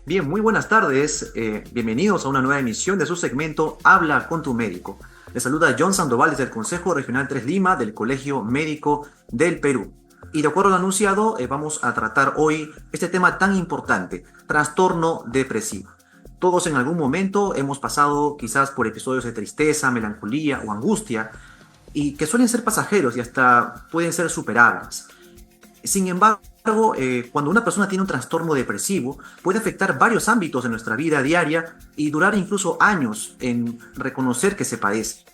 Bien, muy buenas tardes. Bienvenidos a una nueva emisión de su segmento Habla con tu médico. Les saluda John Sandoval desde el Consejo Regional 3 Lima del Colegio Médico del Perú. Y de acuerdo a lo anunciado, vamos a tratar hoy este tema tan importante, trastorno depresivo. Todos en algún momento hemos pasado quizás por episodios de tristeza, melancolía o angustia y que suelen ser pasajeros y hasta pueden ser superables. Sin embargo, cuando una persona tiene un trastorno depresivo, puede afectar varios ámbitos de nuestra vida diaria y durar incluso años en reconocer que se padece.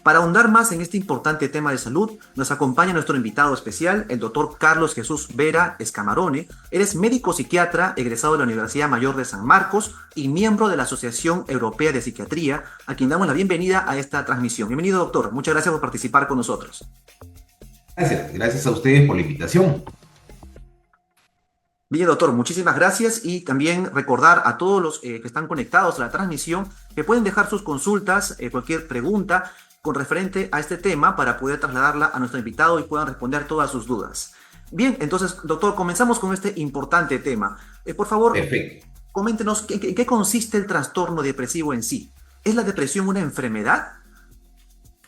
Para ahondar más en este importante tema de salud, nos acompaña nuestro invitado especial, el doctor Carlos Jesús Vera Escamarone. Él es médico psiquiatra, egresado de la Universidad Mayor de San Marcos y miembro de la Asociación Europea de Psiquiatría, a quien damos la bienvenida a esta transmisión. Bienvenido, doctor. Muchas gracias por participar con nosotros. Gracias a ustedes por la invitación. Bien, doctor, muchísimas gracias y también recordar a todos los que están conectados a la transmisión que pueden dejar sus consultas, cualquier pregunta con referente a este tema para poder trasladarla a nuestro invitado y puedan responder todas sus dudas. Bien, entonces, doctor, comenzamos con este importante tema. Por favor, Perfecto. coméntenos en qué consiste el trastorno depresivo en sí. ¿Es la depresión una enfermedad?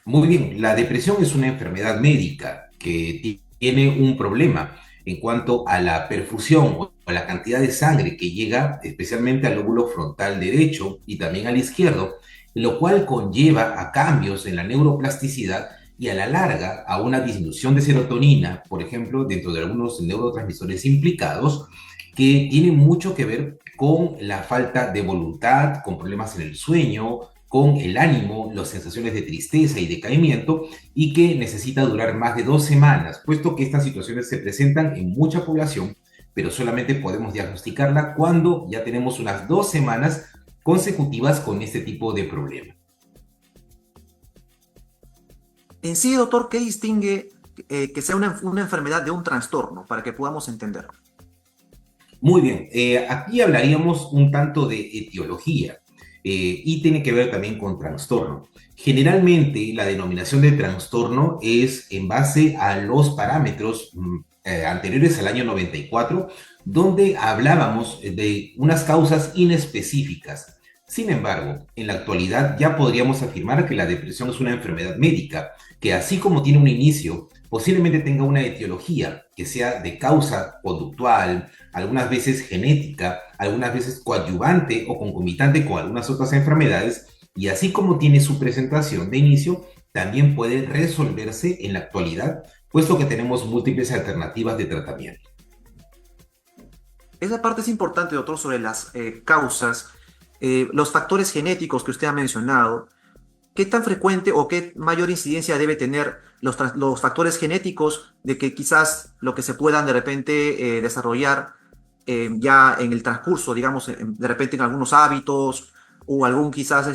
Muy bien, la depresión es una enfermedad médica que tiene un problema en cuanto a la perfusión o a la cantidad de sangre que llega especialmente al lóbulo frontal derecho y también al izquierdo, lo cual conlleva a cambios en la neuroplasticidad y a la larga a una disminución de serotonina, por ejemplo, dentro de algunos neurotransmisores implicados, que tienen mucho que ver con la falta de voluntad, con problemas en el sueño, con el ánimo, las sensaciones de tristeza y decaimiento, y que necesita durar más de 2 semanas, puesto que estas situaciones se presentan en mucha población, pero solamente podemos diagnosticarla cuando ya tenemos unas 2 semanas consecutivas con este tipo de problema. En sí, doctor, ¿qué distingue que sea una enfermedad de un trastorno para que podamos entenderlo? Muy bien, aquí hablaríamos un tanto de etiología y tiene que ver también con trastorno. Generalmente la denominación de trastorno es en base a los parámetros anteriores al año 94, donde hablábamos de unas causas inespecíficas. Sin embargo, en la actualidad ya podríamos afirmar que la depresión es una enfermedad médica, que así como tiene un inicio, posiblemente tenga una etiología que sea de causa conductual, algunas veces genética, algunas veces coadyuvante o concomitante con algunas otras enfermedades, y así como tiene su presentación de inicio, también puede resolverse en la actualidad, puesto que tenemos múltiples alternativas de tratamiento. Esa parte es importante, doctor, sobre las causas, los factores genéticos que usted ha mencionado. ¿Qué tan frecuente o qué mayor incidencia debe tener los factores genéticos de que quizás lo que se puedan de repente desarrollar ya en el transcurso, digamos, de repente en algunos hábitos o algún quizás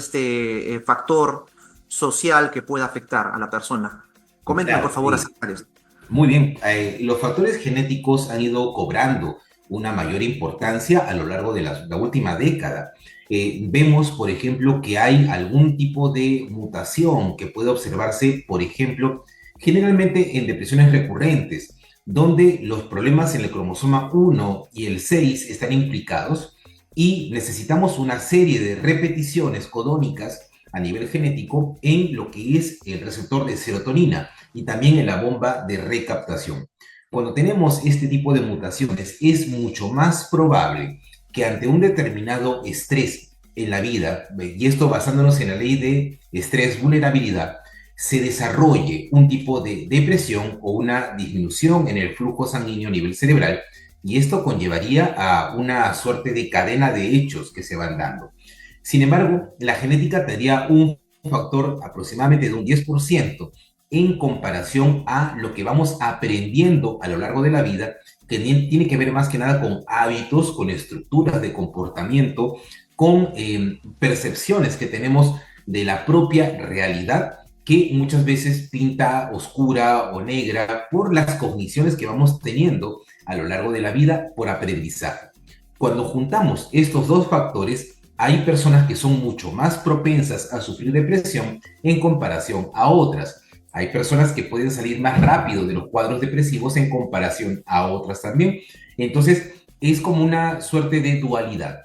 factor social que pueda afectar a la persona? Coménteme, por Claro, favor, acerca de eso. muy bien. Los factores genéticos han ido cobrando una mayor importancia a lo largo de la última década. Vemos, por ejemplo, que hay algún tipo de mutación que puede observarse, por ejemplo, generalmente en depresiones recurrentes, donde los problemas en el cromosoma 1 y el 6 están implicados y necesitamos una serie de repeticiones codónicas a nivel genético en lo que es el receptor de serotonina y también en la bomba de recaptación. Cuando tenemos este tipo de mutaciones, es mucho más probable que ante un determinado estrés en la vida, y esto basándonos en la ley de estrés vulnerabilidad, se desarrolle un tipo de depresión o una disminución en el flujo sanguíneo a nivel cerebral, y esto conllevaría a una suerte de cadena de hechos que se van dando. Sin embargo, la genética tendría un factor aproximadamente de un 10% en comparación a lo que vamos aprendiendo a lo largo de la vida, que tiene que ver más que nada con hábitos, con estructuras de comportamiento, con percepciones que tenemos de la propia realidad, que muchas veces pinta oscura o negra por las cogniciones que vamos teniendo a lo largo de la vida por aprendizaje. Cuando juntamos estos dos factores, hay personas que son mucho más propensas a sufrir depresión en comparación a otras. Hay personas que pueden salir más rápido de los cuadros depresivos en comparación a otras también. Entonces, es como una suerte de dualidad.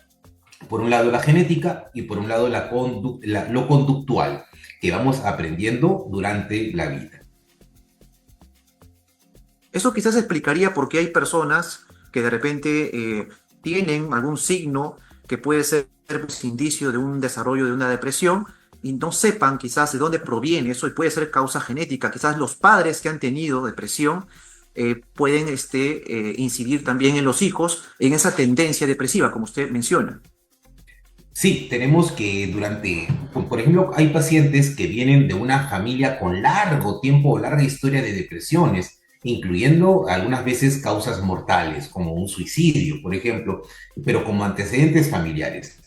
Por un lado la genética y por un lado lo conductual que vamos aprendiendo durante la vida. Eso quizás explicaría por qué hay personas que de repente tienen algún signo que puede ser pues, indicio de un desarrollo de una depresión y no sepan quizás de dónde proviene eso y puede ser causa genética. Quizás los padres que han tenido depresión pueden incidir también en los hijos en esa tendencia depresiva, como usted menciona. Sí, tenemos que por ejemplo, hay pacientes que vienen de una familia con largo tiempo o larga historia de depresiones, incluyendo algunas veces causas mortales, como un suicidio, por ejemplo, pero como antecedentes familiares.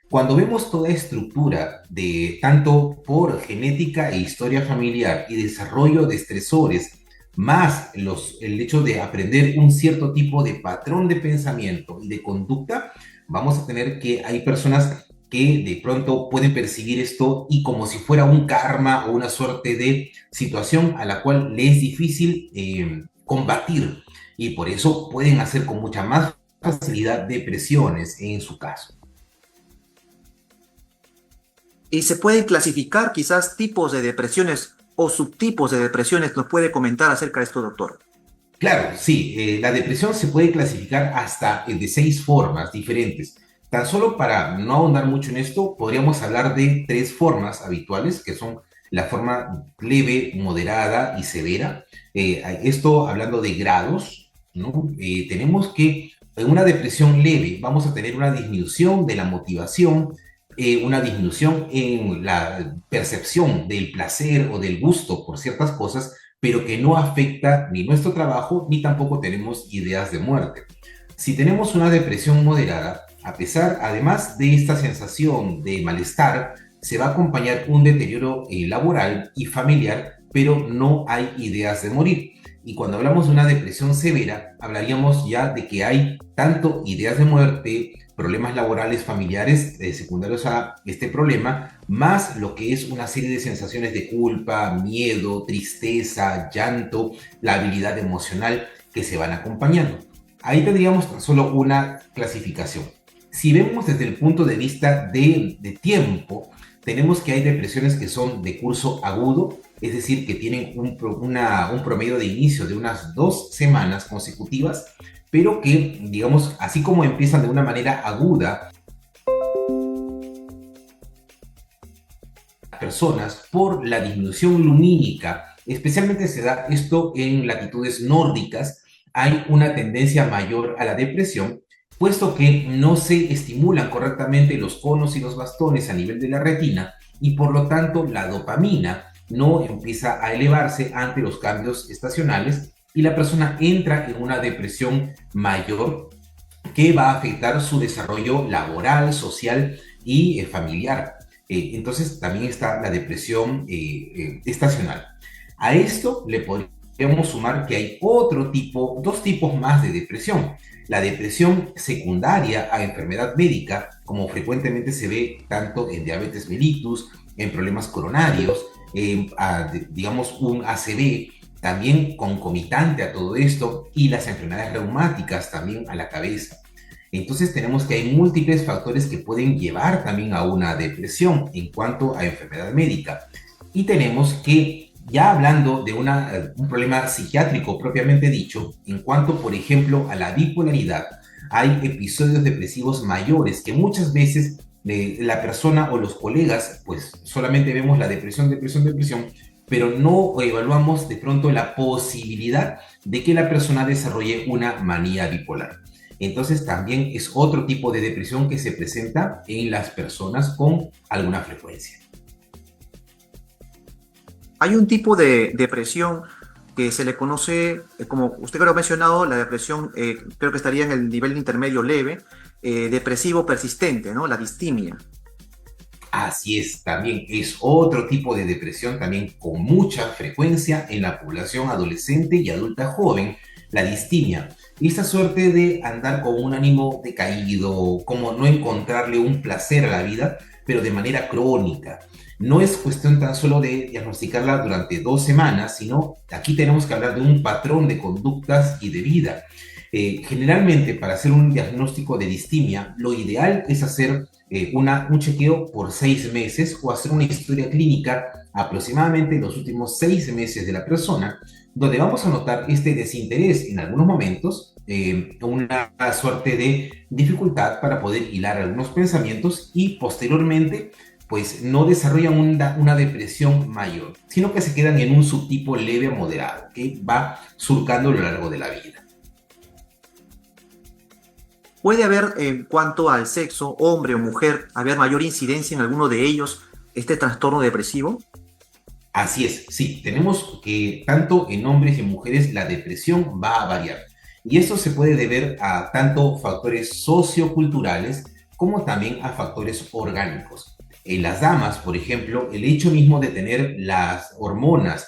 Cuando vemos toda estructura de tanto por genética e historia familiar y desarrollo de estresores, más el hecho de aprender un cierto tipo de patrón de pensamiento y de conducta, vamos a tener que hay personas que de pronto pueden percibir esto y como si fuera un karma o una suerte de situación a la cual le es difícil combatir y por eso pueden hacer con mucha más facilidad depresiones en su caso. Y se pueden clasificar quizás tipos de depresiones o subtipos de depresiones. ¿Nos puede comentar acerca de esto, doctor? Claro, sí, la depresión se puede clasificar hasta de 6 formas diferentes. Tan solo para no ahondar mucho en esto, podríamos hablar de 3 formas habituales, que son la forma leve, moderada y severa. Esto hablando de grados, ¿no? Tenemos que en una depresión leve vamos a tener una disminución de la motivación, una disminución en la percepción del placer o del gusto por ciertas cosas, pero que no afecta ni nuestro trabajo ni tampoco tenemos ideas de muerte. Si tenemos una depresión moderada, además de esta sensación de malestar, se va a acompañar un deterioro laboral y familiar, pero no hay ideas de morir. Y cuando hablamos de una depresión severa, hablaríamos ya de que hay tanto ideas de muerte, problemas laborales, familiares secundarios a este problema, más lo que es una serie de sensaciones de culpa, miedo, tristeza, llanto, la habilidad emocional que se van acompañando. Ahí tendríamos tan solo una clasificación. Si vemos desde el punto de vista de tiempo, tenemos que hay depresiones que son de curso agudo, es decir, que tienen un promedio de inicio de unas 2 semanas consecutivas, pero que, digamos, así como empiezan de una manera aguda, personas por la disminución lumínica, especialmente se da esto en latitudes nórdicas, hay una tendencia mayor a la depresión, puesto que no se estimulan correctamente los conos y los bastones a nivel de la retina y por lo tanto la dopamina no empieza a elevarse ante los cambios estacionales y la persona entra en una depresión mayor que va a afectar su desarrollo laboral, social y familiar. Entonces también está la depresión estacional. A esto le podríamos sumar que hay dos tipos más de depresión. La depresión secundaria a enfermedad médica, como frecuentemente se ve tanto en diabetes mellitus, en problemas coronarios, digamos un ACV, también concomitante a todo esto, y las enfermedades reumáticas también a la cabeza. Entonces tenemos que hay múltiples factores que pueden llevar también a una depresión en cuanto a enfermedad médica. Y tenemos que, ya hablando de un problema psiquiátrico propiamente dicho, en cuanto, por ejemplo, a la bipolaridad, hay episodios depresivos mayores que muchas veces la persona o los colegas, pues solamente vemos la depresión, pero no evaluamos de pronto la posibilidad de que la persona desarrolle una manía bipolar. Entonces también es otro tipo de depresión que se presenta en las personas con alguna frecuencia. Hay un tipo de depresión que se le conoce, como usted creo que ha mencionado, la depresión creo que estaría en el nivel intermedio leve, depresivo persistente, ¿no? La distimia. Así es, también es otro tipo de depresión, también con mucha frecuencia en la población adolescente y adulta joven, la distimia. Esta suerte de andar con un ánimo decaído, como no encontrarle un placer a la vida, pero de manera crónica. No es cuestión tan solo de diagnosticarla durante 2 semanas, sino aquí tenemos que hablar de un patrón de conductas y de vida. Generalmente, para hacer un diagnóstico de distimia, lo ideal es hacer un chequeo por 6 meses o hacer una historia clínica aproximadamente los últimos 6 meses de la persona, donde vamos a notar este desinterés en algunos momentos, una suerte de dificultad para poder hilar algunos pensamientos y posteriormente pues no desarrollan una depresión mayor, sino que se quedan en un subtipo leve a moderado que va surcando a lo largo de la vida. ¿Puede haber, en cuanto al sexo, hombre o mujer, haber mayor incidencia en alguno de ellos este trastorno depresivo? Así es, sí, tenemos que tanto en hombres y en mujeres la depresión va a variar. Y esto se puede deber a tanto factores socioculturales como también a factores orgánicos. En las damas, por ejemplo, el hecho mismo de tener las hormonas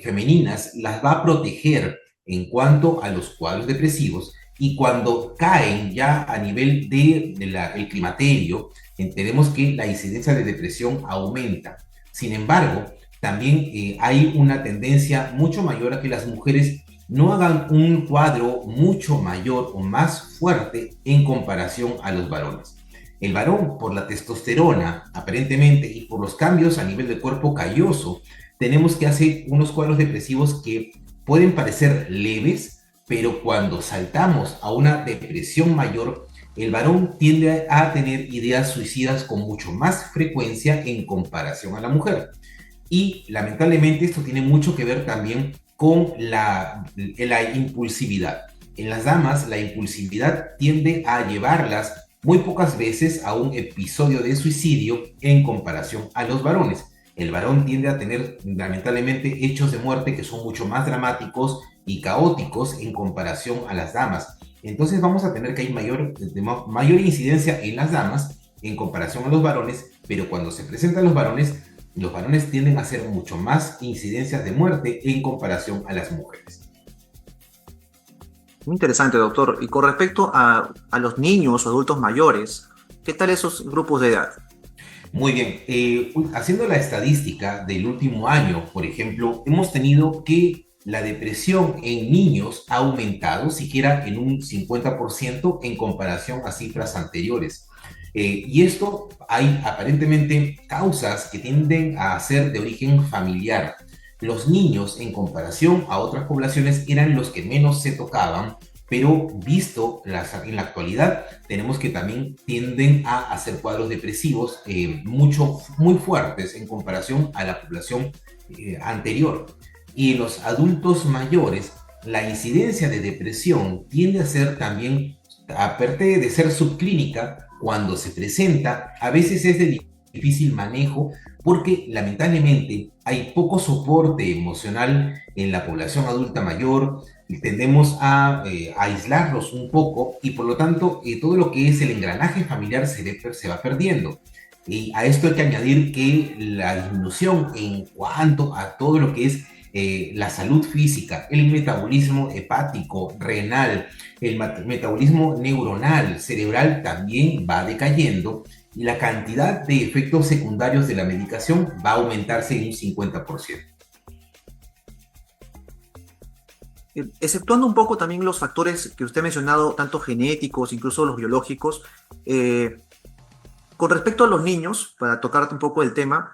femeninas las va a proteger en cuanto a los cuadros depresivos y cuando caen ya a nivel del climaterio, entendemos que la incidencia de depresión aumenta. Sin embargo, también hay una tendencia mucho mayor a que las mujeres no hagan un cuadro mucho mayor o más fuerte en comparación a los varones. El varón, por la testosterona, aparentemente, y por los cambios a nivel del cuerpo calloso, tenemos que hacer unos cuadros depresivos que pueden parecer leves, pero cuando saltamos a una depresión mayor, el varón tiende a tener ideas suicidas con mucho más frecuencia en comparación a la mujer. Y lamentablemente esto tiene mucho que ver también con la impulsividad. En las damas, la impulsividad tiende a llevarlas muy pocas veces a un episodio de suicidio en comparación a los varones. El varón tiende a tener lamentablemente hechos de muerte que son mucho más dramáticos y caóticos en comparación a las damas. Entonces vamos a tener que hay mayor incidencia en las damas en comparación a los varones, pero cuando se presentan los varones tienden a hacer mucho más incidencias de muerte en comparación a las mujeres. Muy interesante, doctor. Y con respecto a los niños o adultos mayores, ¿qué tal esos grupos de edad? Muy bien, haciendo la estadística del último año, por ejemplo, hemos tenido que la depresión en niños ha aumentado siquiera en un 50% en comparación a cifras anteriores. Y esto hay aparentemente causas que tienden a ser de origen familiar. Los niños, en comparación a otras poblaciones, eran los que menos se tocaban, pero visto en la actualidad, tenemos que también tienden a hacer cuadros depresivos muy fuertes en comparación a la población anterior. Y en los adultos mayores, la incidencia de depresión tiende a ser también, aparte de ser subclínica, cuando se presenta, a veces es de difícil manejo porque lamentablemente hay poco soporte emocional en la población adulta mayor y tendemos a aislarlos un poco y por lo tanto todo lo que es el engranaje familiar se va perdiendo. Y a esto hay que añadir que la disminución en cuanto a todo lo que es la salud física, el metabolismo hepático, renal, el metabolismo neuronal, cerebral también va decayendo y la cantidad de efectos secundarios de la medicación va a aumentarse en un 50%. Exceptuando un poco también los factores que usted ha mencionado, tanto genéticos, incluso los biológicos, con respecto a los niños, para tocarte un poco el tema,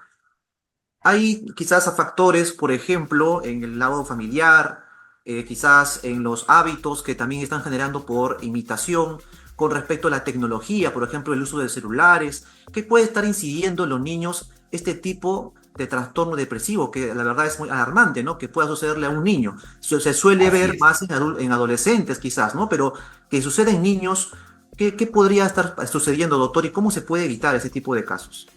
hay quizás factores, por ejemplo, en el lado familiar, quizás en los hábitos que también están generando por imitación, con respecto a la tecnología, por ejemplo, el uso de celulares, que puede estar incidiendo en los niños este tipo de trastorno depresivo, que la verdad es muy alarmante, ¿no? Que pueda sucederle a un niño. Se suele Así ver es. más en adolescentes, quizás, ¿no? Pero que sucede en niños, ¿qué podría estar sucediendo, doctor? ¿Y cómo se puede evitar ese tipo de casos?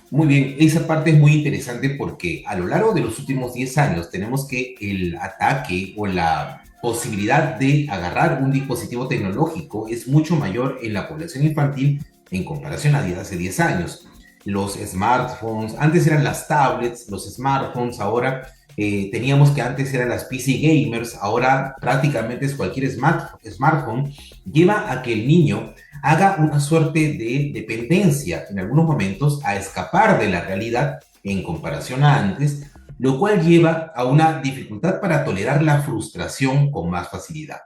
Muy bien, esa parte es muy interesante porque a lo largo de los últimos 10 años tenemos que el ataque o la posibilidad de agarrar un dispositivo tecnológico es mucho mayor en la población infantil en comparación a hace 10 años. Los smartphones, antes eran las tablets, los smartphones, ahora teníamos que antes eran las PC gamers, ahora prácticamente es cualquier smartphone, lleva a que el niño haga una suerte de dependencia en algunos momentos a escapar de la realidad en comparación a antes, lo cual lleva a una dificultad para tolerar la frustración con más facilidad.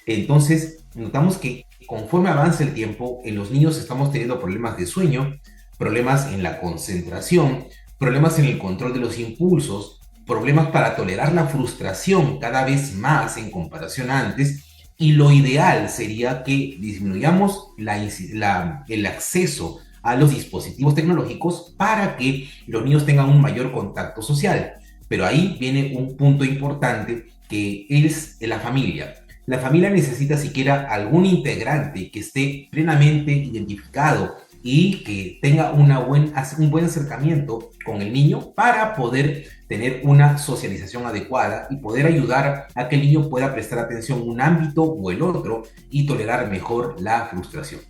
Entonces, notamos que conforme avanza el tiempo, en los niños estamos teniendo problemas de sueño, problemas en la concentración, problemas en el control de los impulsos, problemas para tolerar la frustración cada vez más en comparación a antes, y lo ideal sería que disminuyamos el acceso a los dispositivos tecnológicos para que los niños tengan un mayor contacto social. Pero ahí viene un punto importante que es la familia. La familia necesita siquiera algún integrante que esté plenamente identificado y que tenga un buen acercamiento con el niño para poder tener una socialización adecuada y poder ayudar a que el niño pueda prestar atención en un ámbito o el otro y tolerar mejor la frustración.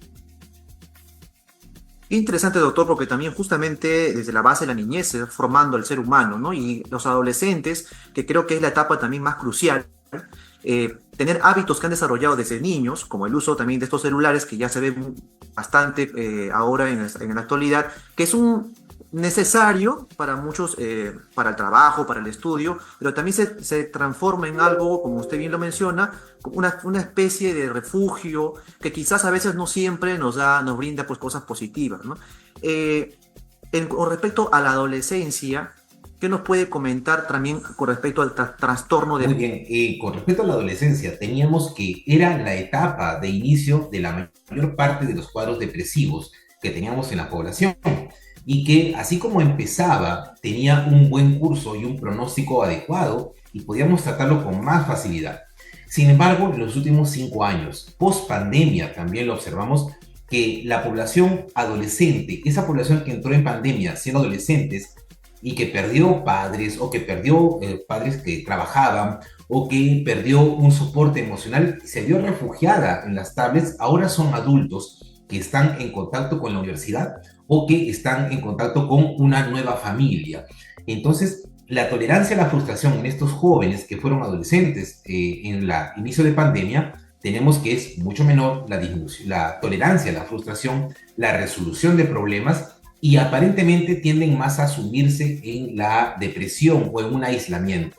Interesante, doctor, porque también justamente desde la base de la niñez se va formando al ser humano, ¿no? Y los adolescentes, que creo que es la etapa también más crucial, tener hábitos que han desarrollado desde niños, como el uso también de estos celulares, que ya se ve bastante ahora en la actualidad, que es un necesario para muchos, para el trabajo, para el estudio, pero también se transforma en algo, como usted bien lo menciona, como una especie de refugio que quizás a veces no siempre nos brinda pues, cosas positivas, ¿no? Con respecto a la adolescencia, ¿qué nos puede comentar también con respecto al trastorno Muy de... bien, con respecto a la adolescencia, teníamos que era la etapa de inicio de la mayor parte de los cuadros depresivos que teníamos en la población y que así como empezaba, tenía un buen curso y un pronóstico adecuado y podíamos tratarlo con más facilidad. Sin embargo, en los últimos 5 años, post pandemia, también lo observamos que la población adolescente, esa población que entró en pandemia siendo adolescentes, y que perdió padres o que perdió padres que trabajaban o que perdió un soporte emocional, se vio refugiada en las tablets, ahora son adultos que están en contacto con la universidad o que están en contacto con una nueva familia. Entonces, la tolerancia a la frustración en estos jóvenes que fueron adolescentes en el inicio de pandemia, tenemos que es mucho menor la tolerancia a la frustración, la resolución de problemas y aparentemente tienden más a sumirse en la depresión o en un aislamiento.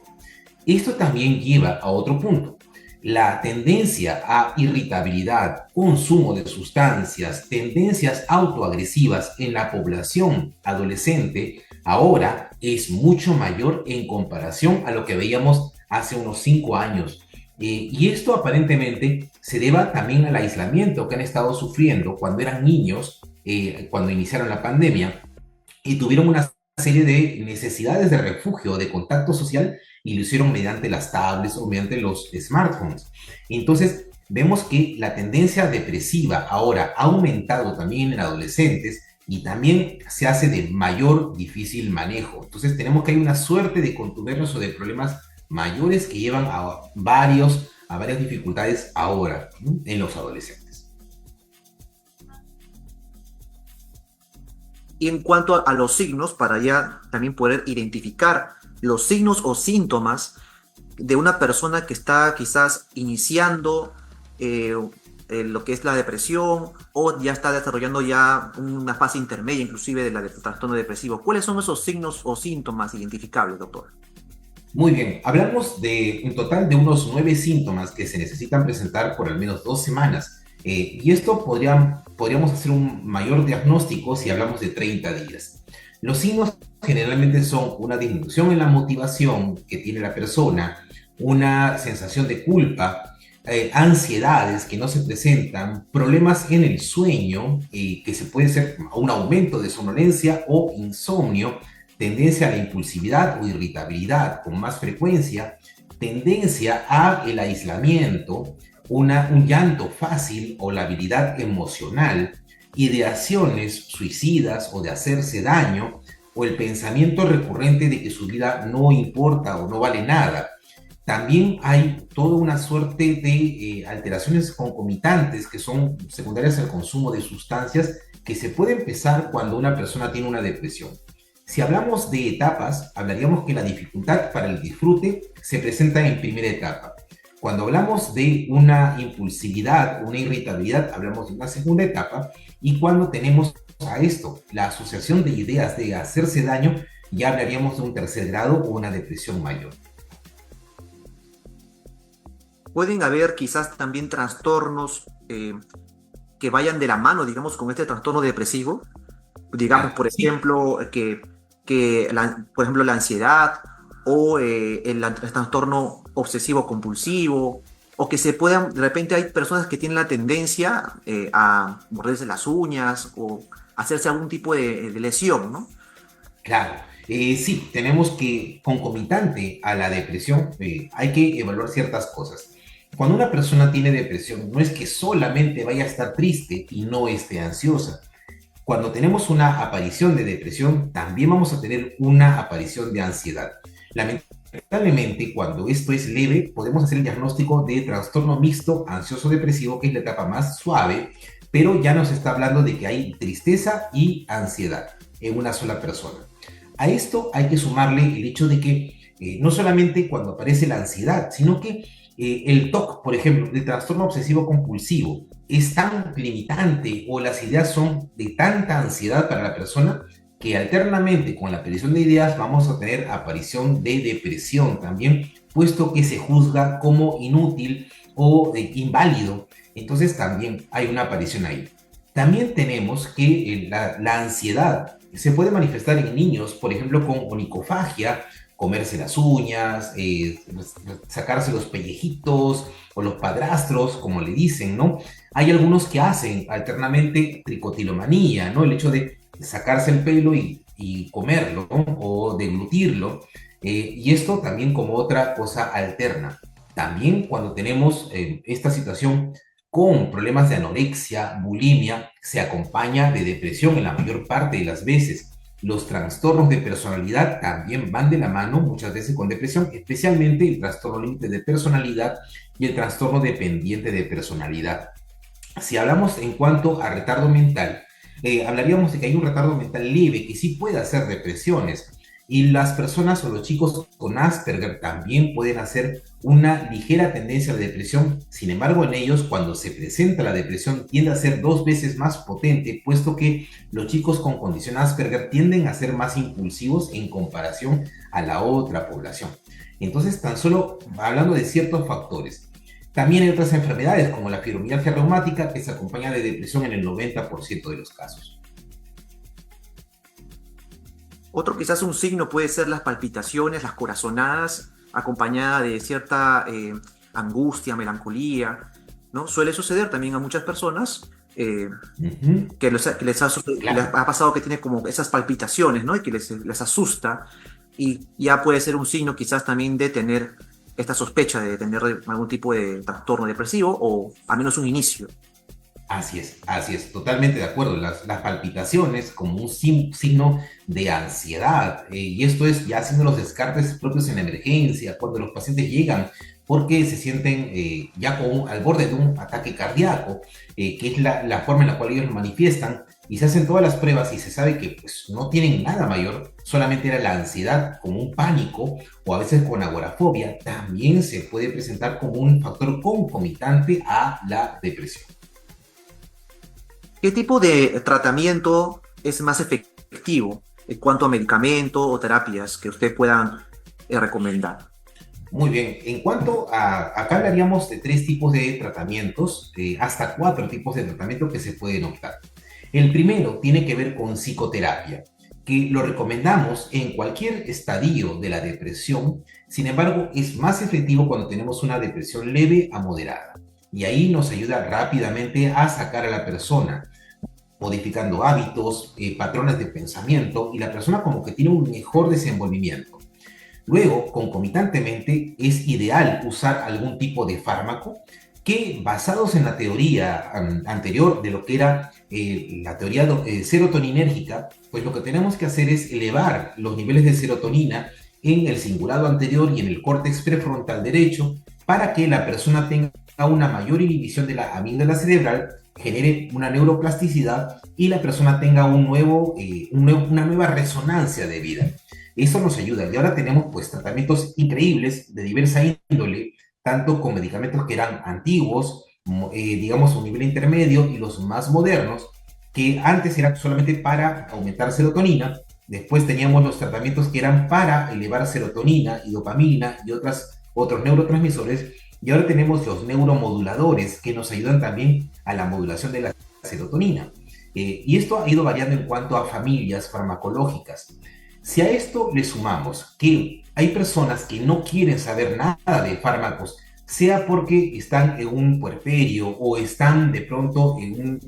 Esto también lleva a otro punto. La tendencia a irritabilidad, consumo de sustancias, tendencias autoagresivas en la población adolescente ahora es mucho mayor en comparación a lo que veíamos hace unos 5 años. Y esto aparentemente se deba también al aislamiento que han estado sufriendo cuando eran niños, cuando iniciaron la pandemia y tuvieron una serie de necesidades de refugio, de contacto social, y lo hicieron mediante las tablets o mediante los smartphones. Entonces, vemos que la tendencia depresiva ahora ha aumentado también en adolescentes y también se hace de mayor difícil manejo. Entonces, tenemos que hay una suerte de contubernios o de problemas mayores que llevan a varias dificultades ahora, ¿no?, en los adolescentes. Y en cuanto a los signos, para ya también poder identificar los signos o síntomas de una persona que está quizás iniciando lo que es la depresión o ya está desarrollando ya una fase intermedia inclusive del trastorno depresivo. ¿Cuáles son esos signos o síntomas identificables, doctor? Muy bien, hablamos de un total de unos 9 síntomas que se necesitan presentar por al menos 2 semanas. Y esto podríamos hacer un mayor diagnóstico si hablamos de 30 días. Los signos generalmente son una disminución en la motivación que tiene la persona, una sensación de culpa, ansiedades que no se presentan, problemas en el sueño, que se puede ser un aumento de somnolencia o insomnio, tendencia a la impulsividad o irritabilidad con más frecuencia, tendencia a el aislamiento, un llanto fácil o la habilidad emocional, ideaciones suicidas o de hacerse daño, o el pensamiento recurrente de que su vida no importa o no vale nada. También hay toda una suerte de alteraciones concomitantes que son secundarias al consumo de sustancias que se puede empezar cuando una persona tiene una depresión. Si hablamos de etapas, hablaríamos que la dificultad para el disfrute se presenta en primera etapa. Cuando hablamos de una impulsividad, una irritabilidad, hablamos de una segunda etapa. Y cuando tenemos a esto, la asociación de ideas de hacerse daño, ya hablaríamos de un tercer grado o una depresión mayor. pueden haber quizás también trastornos que vayan de la mano, digamos, con este trastorno depresivo. Digamos, Claro, por sí, ejemplo, por ejemplo, la ansiedad o el trastorno obsesivo compulsivo, o que se puedan, de repente hay personas que tienen la tendencia a morderse las uñas o hacerse algún tipo de lesión, ¿no? claro. Sí, tenemos que, concomitante a la depresión, hay que evaluar ciertas cosas. Cuando una persona tiene depresión, no es que solamente vaya a estar triste y no esté ansiosa. Cuando tenemos una aparición de depresión, también vamos a tener una aparición de ansiedad. Lamentablemente, cuando esto es leve, podemos hacer el diagnóstico de trastorno mixto ansioso-depresivo, que es la etapa más suave, pero ya nos está hablando de que hay tristeza y ansiedad en una sola persona. A esto hay que sumarle el hecho de que no solamente cuando aparece la ansiedad, sino que el TOC, por ejemplo, el trastorno obsesivo compulsivo, es tan limitante o las ideas son de tanta ansiedad para la persona que alternamente con la aparición de ideas vamos a tener aparición de depresión también, puesto que se juzga como inútil o inválido. Entonces también hay una aparición ahí. También tenemos que la ansiedad se puede manifestar en niños, por ejemplo, con onicofagia, comerse las uñas, sacarse los pellejitos o los padrastros, como le dicen, ¿no? Hay algunos que hacen alternamente tricotilomanía, ¿no? El hecho de sacarse el pelo y comerlo, ¿no? O deglutirlo. Y esto también como otra cosa alterna. También cuando tenemos esta situación con problemas de anorexia, bulimia, se acompaña de depresión en la mayor parte de las veces. Los trastornos de personalidad también van de la mano muchas veces con depresión, especialmente el trastorno límite de personalidad y el trastorno dependiente de personalidad. Si hablamos en cuanto a retardo mental, hablaríamos de que hay un retardo mental leve que sí puede hacer depresiones. Y las personas o los chicos con Asperger también pueden hacer una ligera tendencia a la depresión. Sin embargo, en ellos, cuando se presenta la depresión, tiende a ser 2 veces más potente, puesto que los chicos con condición Asperger tienden a ser más impulsivos en comparación a la otra población. Entonces, tan solo hablando de ciertos factores. También hay otras enfermedades, como la fibromialgia reumática, que se acompaña de depresión en el 90% de los casos. Otro quizás un signo puede ser las palpitaciones, las corazonadas, acompañada de cierta angustia, melancolía, ¿no? Suele suceder también a muchas personas Uh -huh. que les Claro. ha pasado que tiene como esas palpitaciones, ¿no? Y que les asusta y ya puede ser un signo quizás también de tener esta sospecha de tener algún tipo de trastorno depresivo o al menos un inicio. Así es, totalmente de acuerdo. Las palpitaciones como un signo de ansiedad, y esto es ya haciendo los descartes propios en la emergencia, cuando los pacientes llegan porque se sienten ya al borde de un ataque cardíaco, que es la forma en la cual ellos lo manifiestan, y se hacen todas las pruebas y se sabe que pues, no tienen nada mayor, solamente era la ansiedad como un pánico o a veces con agorafobia, también se puede presentar como un factor concomitante a la depresión. ¿Qué tipo de tratamiento es más efectivo en cuanto a medicamento o terapias que usted pueda recomendar? Muy bien, en cuanto a, acá hablaríamos de 3 tipos de tratamientos, hasta 4 tipos de tratamiento que se pueden optar. El primero tiene que ver con psicoterapia, que lo recomendamos en cualquier estadio de la depresión, sin embargo es más efectivo cuando tenemos una depresión leve a moderada. Y ahí nos ayuda rápidamente a sacar a la persona, modificando hábitos, patrones de pensamiento, y la persona como que tiene un mejor desenvolvimiento. Luego, concomitantemente, es ideal usar algún tipo de fármaco que, basados en la teoría anterior de lo que era la teoría serotoninérgica, pues lo que tenemos que hacer es elevar los niveles de serotonina en el cingulado anterior y en el córtex prefrontal derecho para que la persona tenga una mayor inhibición de la amígdala cerebral, genere una neuroplasticidad y la persona tenga una nueva resonancia de vida. Eso nos ayuda. Y ahora tenemos pues tratamientos increíbles de diversa índole, tanto con medicamentos que eran antiguos, digamos a un nivel intermedio, y los más modernos, que antes eran solamente para aumentar serotonina. Después teníamos los tratamientos que eran para elevar serotonina y dopamina y otros neurotransmisores. Y ahora tenemos los neuromoduladores que nos ayudan también a la modulación de la serotonina. Y esto ha ido variando en cuanto a familias farmacológicas. Si a esto le sumamos que hay personas que no quieren saber nada de fármacos, sea porque están en un puerperio o están de pronto en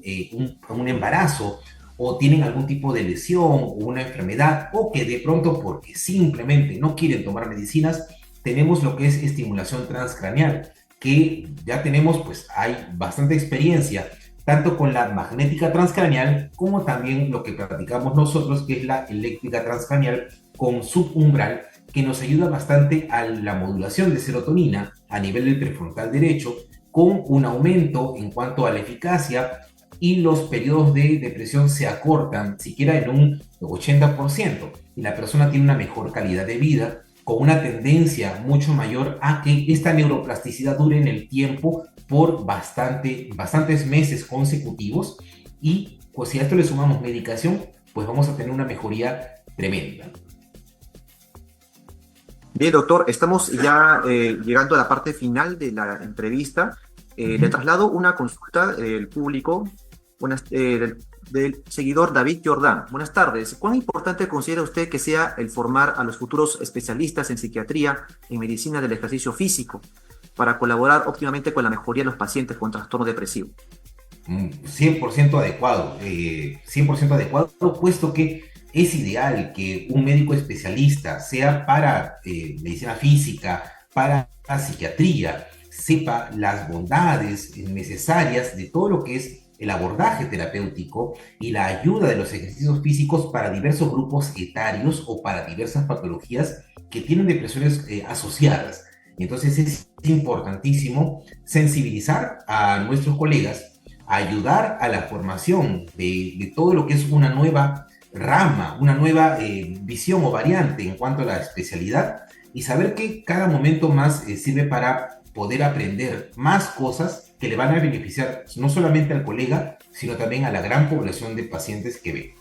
un embarazo o tienen algún tipo de lesión o una enfermedad o que de pronto porque simplemente no quieren tomar medicinas, tenemos lo que es estimulación transcraneal, que ya tenemos, pues hay bastante experiencia tanto con la magnética transcraneal como también lo que practicamos nosotros, que es la eléctrica transcraneal con subumbral, que nos ayuda bastante a la modulación de serotonina a nivel del prefrontal derecho, con un aumento en cuanto a la eficacia y los periodos de depresión se acortan siquiera en un 80% y la persona tiene una mejor calidad de vida con una tendencia mucho mayor a que esta neuroplasticidad dure en el tiempo por bastantes meses consecutivos y pues, si a esto le sumamos medicación, pues vamos a tener una mejoría tremenda. Bien, doctor, estamos ya llegando a la parte final de la entrevista. Le traslado una consulta del público del seguidor David Jordán. Buenas tardes. ¿Cuán importante considera usted que sea el formar a los futuros especialistas en psiquiatría, en medicina del ejercicio físico, para colaborar óptimamente con la mejoría de los pacientes con trastorno depresivo? 100% adecuado, 100% adecuado, puesto que es ideal que un médico especialista, sea para medicina física, para psiquiatría, sepa las bondades necesarias de todo lo que es el abordaje terapéutico y la ayuda de los ejercicios físicos para diversos grupos etarios o para diversas patologías que tienen depresiones asociadas. Entonces es importantísimo sensibilizar a nuestros colegas, ayudar a la formación de todo lo que es una nueva rama, una nueva visión o variante en cuanto a la especialidad y saber que cada momento más sirve para poder aprender más cosas que le van a beneficiar no solamente al colega, sino también a la gran población de pacientes que ve.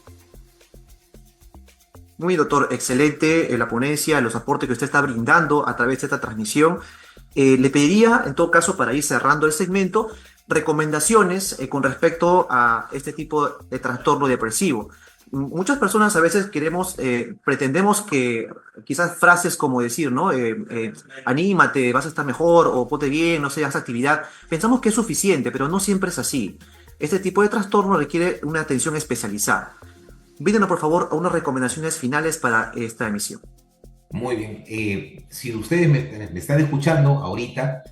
Muy bien, doctor, excelente la ponencia, los aportes que usted está brindando a través de esta transmisión. Le pediría, en todo caso, para ir cerrando el segmento, recomendaciones con respecto a este tipo de trastorno depresivo. Muchas personas a veces pretendemos que quizás frases como decir, ¿no? Anímate, vas a estar mejor, o ponte bien, no sé, haz actividad. Pensamos que es suficiente, pero no siempre es así. Este tipo de trastorno requiere una atención especializada. Brídenos, por favor, unas recomendaciones finales para esta emisión. Muy bien. Si ustedes me están escuchando ahorita,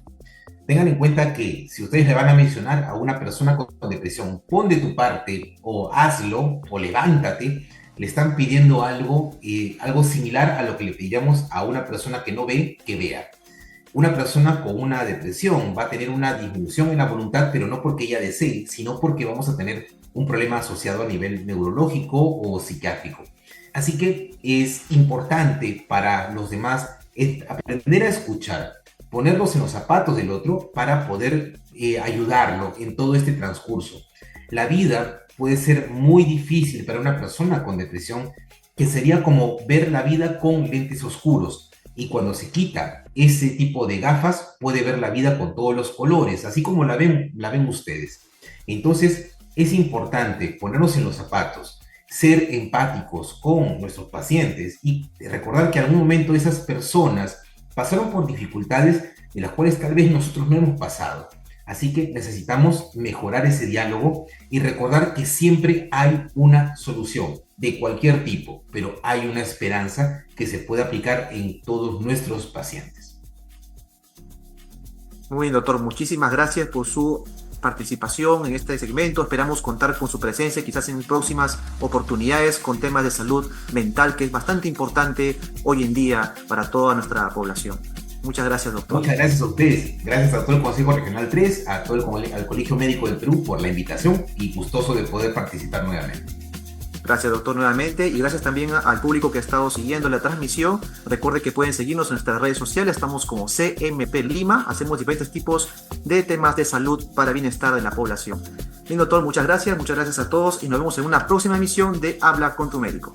tengan en cuenta que si ustedes le van a mencionar a una persona con depresión, pon de tu parte o hazlo o levántate, le están pidiendo algo similar a lo que le pidíamos a una persona que no ve, que vea. Una persona con una depresión va a tener una disminución en la voluntad, pero no porque ella desee, sino porque vamos a tener un problema asociado a nivel neurológico o psiquiátrico. Así que es importante para los demás aprender a escuchar, ponerlos en los zapatos del otro para poder ayudarlo en todo este transcurso. La vida puede ser muy difícil para una persona con depresión, que sería como ver la vida con lentes oscuros. Y cuando se quita ese tipo de gafas, puede ver la vida con todos los colores, así como la ven ustedes. Entonces, es importante ponernos en los zapatos, ser empáticos con nuestros pacientes y recordar que en algún momento esas personas pasaron por dificultades de las cuales tal vez nosotros no hemos pasado. Así que necesitamos mejorar ese diálogo y recordar que siempre hay una solución de cualquier tipo, pero hay una esperanza que se puede aplicar en todos nuestros pacientes. Muy bien, doctor. Muchísimas gracias por su participación en este segmento. Esperamos contar con su presencia quizás en próximas oportunidades con temas de salud mental, que es bastante importante hoy en día para toda nuestra población. Muchas gracias, doctor. Muchas gracias a ustedes. Gracias a todo el Consejo Regional 3, a todo al Colegio Médico del Perú por la invitación y gustoso de poder participar nuevamente. Gracias, doctor, nuevamente. Y gracias también al público que ha estado siguiendo la transmisión. Recuerde que pueden seguirnos en nuestras redes sociales. Estamos como CMP Lima. Hacemos diferentes tipos de temas de salud para bienestar de la población. Bien, doctor, muchas gracias a todos y nos vemos en una próxima emisión de Habla con tu médico.